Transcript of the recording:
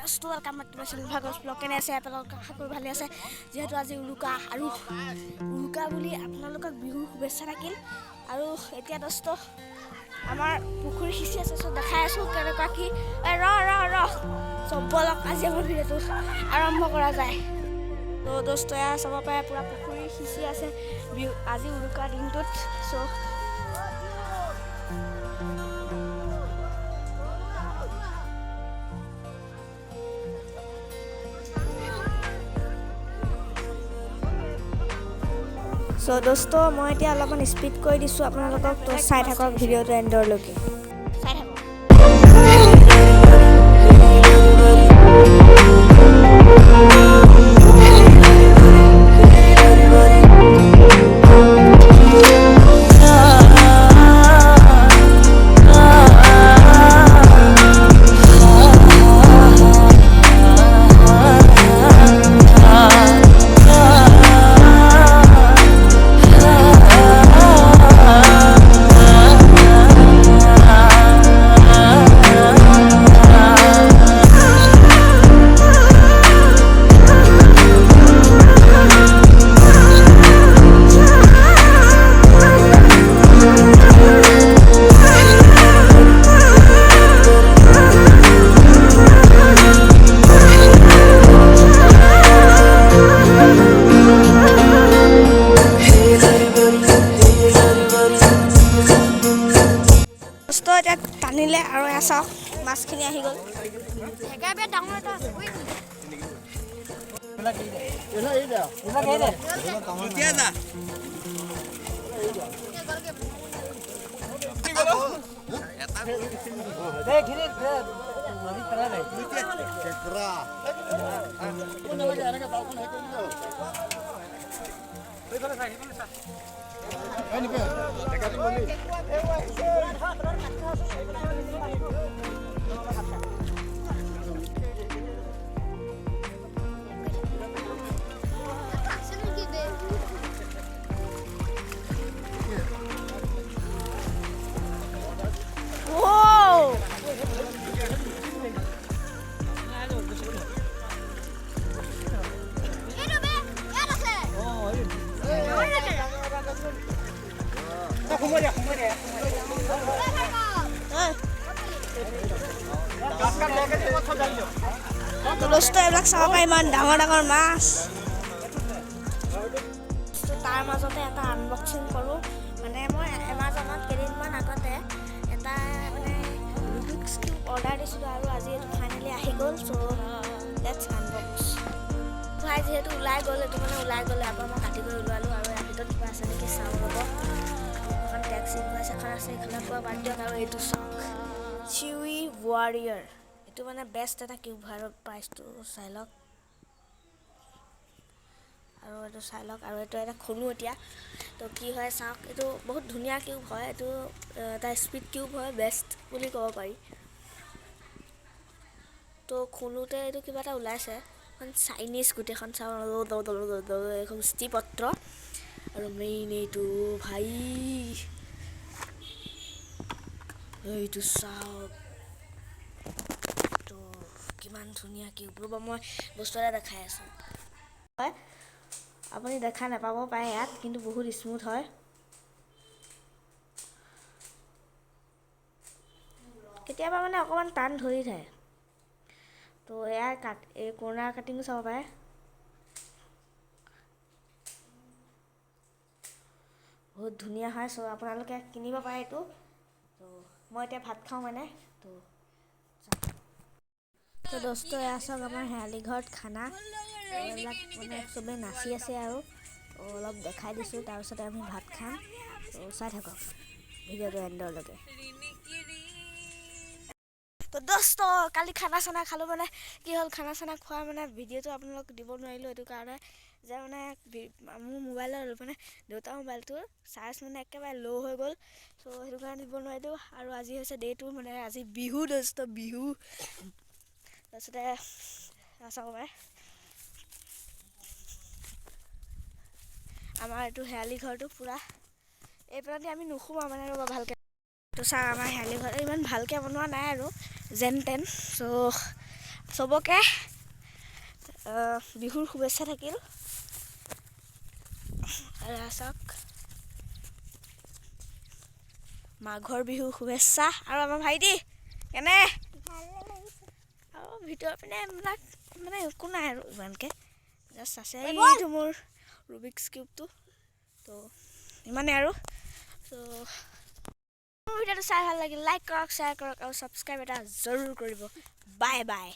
Heist welcome back to my channel ভাগছ vlog. কেনে আছে আপোনালোক? আশা কৰি ভালে আছে। যিহেতু আজি উৰুকা আৰু উৰুকা বুলি আপোনালোকক বিহুৰ শুভেচ্ছা থাকিল। আৰু এতিয়া দোস্ত আমাৰ পুখুৰী সিঁচি আছে, চ' দেখাই আছোঁ কেনেকুৱা কি। বলক আজি আমাৰ ভিডিঅ'টো আৰম্ভ কৰা যায়। ত' দোস্ত এয়া চাব পাৰে পূৰা পুখুৰী সিঁচি আছে বিহু আজি উৰুকা দিনটোত। চ' দোস্ত মই এতিয়া অলপমান স্পীড কৰি দিছোঁ আপোনালোকক, তো চাই থাকক ভিডিঅ'টো এণ্ডৰলৈকে। চাই থাকক। এতিয়া টানিলে আৰু এয়া চাওক মাছখিনি আহি গ'ল। ডাঙৰ এটা আছে। দোস্ত এইবিলাক চাব পাৰে, ইমান ডাঙৰ ডাঙৰ মাছ। তাৰ মাজতে এটা আনবক্সিং কৰোঁ। মানে মই এমাজনত কেইদিনমান আগতে এটা মানে ৰুবিক্স কিউব অৰ্ডাৰ দিছিলোঁ আৰু আজি এইটো ফাইনেলি আহি গ'ল। চ' লেটছ আনবক্স। ভাই যিহেতু ওলাই গ'ল, এইটো মানে ওলাই গ'লে আকৌ মই কাটি কৰি ওলালোঁ আৰু ইয়াৰ ভিতৰত কিবা আছে নেকি চাওঁ ৰ'ব। এখন টেক্সি ইনভইচ এখন আছে, এইখনে পোৱা বাদ দিয়ক। আৰু এইটো চাওক, চিউই ৱাৰিয়াৰ। এইটো মানে বেষ্ট এটা কিউব হয় আৰু প্ৰাইচটো চাই লওক। আৰু এইটো চাই লওক, আৰু এইটো এটা খোলোঁ এতিয়া। তো কি হয় চাওক, এইটো বহুত ধুনীয়া কিউব হয়। এইটো এটা স্পীড কিউব হয়, বেষ্ট বুলি ক'ব পাৰি। তো খোলোতে এইটো কিবা এটা ওলাইছে, এখন চাইনিজ গোটেইখন চাওঁ এখন স্থিপত্ৰ। আৰু মেইন এইটো ভাই এইটো চাওক, তো কিমান ধুনীয়া কিউব। ৰ'ব মই বস্তু এটা দেখাই আছোঁ। হয়, আপুনি দেখা নাপাব পাৰে ইয়াত, কিন্তু বহুত স্মুথ হয়। কেতিয়াবা মানে অকণমান টান ধৰি যায়। তো এয়াৰ এই কৰ্নাৰ কাটিঙো চাব পাৰে। বহুত ধুনীয়া হয়। চ' আপোনালোকে কিনিব পাৰে এইটো। তো মই এতিয়া ভাত খাওঁ মানে। তো দোস্ত এয়া চাওক, আমাৰ হেৰালি ঘৰত খানা। এইবিলাক মানে চবেই নাচি আছে আৰু অলপ দেখাই দিছোঁ। তাৰপিছতে আমি ভাত খাম। তো চাই থাকক ভিডিঅ'টো এণ্ডৰলৈকে। তো দোস্ত কালি খানা চানা খালোঁ। মানে কি হ'ল, খানা চানা খোৱা মানে ভিডিঅ'টো আপোনালোক দিব নোৱাৰিলোঁ, এইটো কাৰণে যে মানে মোৰ মোবাইলৰ মানে দেউতাৰ মোবাইলটোৰ চাৰ্জ মানে একেবাৰে ল' হৈ গ'ল। চ' সেইটো কাৰণে দিব নোৱাৰিলোঁ। আৰু আজি হৈছে ডে 2, মানে আজি বিহু দোস্ত, বিহু। তাৰপিছতে চাব পাৰে আমাৰ এইটো হেৰালি ঘৰটো পূৰা এইপিনেদি আমি নুসোমাওঁ মানে। ৰ'বা ভালকৈ তো চাওক, আমাৰ হেৰালি ঘৰ ইমান ভালকৈ বনোৱা নাই আৰু যেন তেন। চ' চবকে বিহুৰ শুভেচ্ছা থাকিল চাওক মাঘৰ বিহুৰ শুভেচ্ছা আৰু আমাৰ ভাইটি কেনে আৰু ভিতৰৰ পিনে এইবিলাক মানে একো নাই আৰু ইমানকৈ জাষ্ট আছে এইটো মোৰ ৰুবিক্স কিউবটো তো ইমানেই আৰু তো মোৰ ভিডিঅ'টো চাই ভাল লাগিল লাইক কৰক শ্বেয়াৰ কৰক আৰু ছাবস্ক্ৰাইব এটা জৰুৰ কৰিব বাই বাই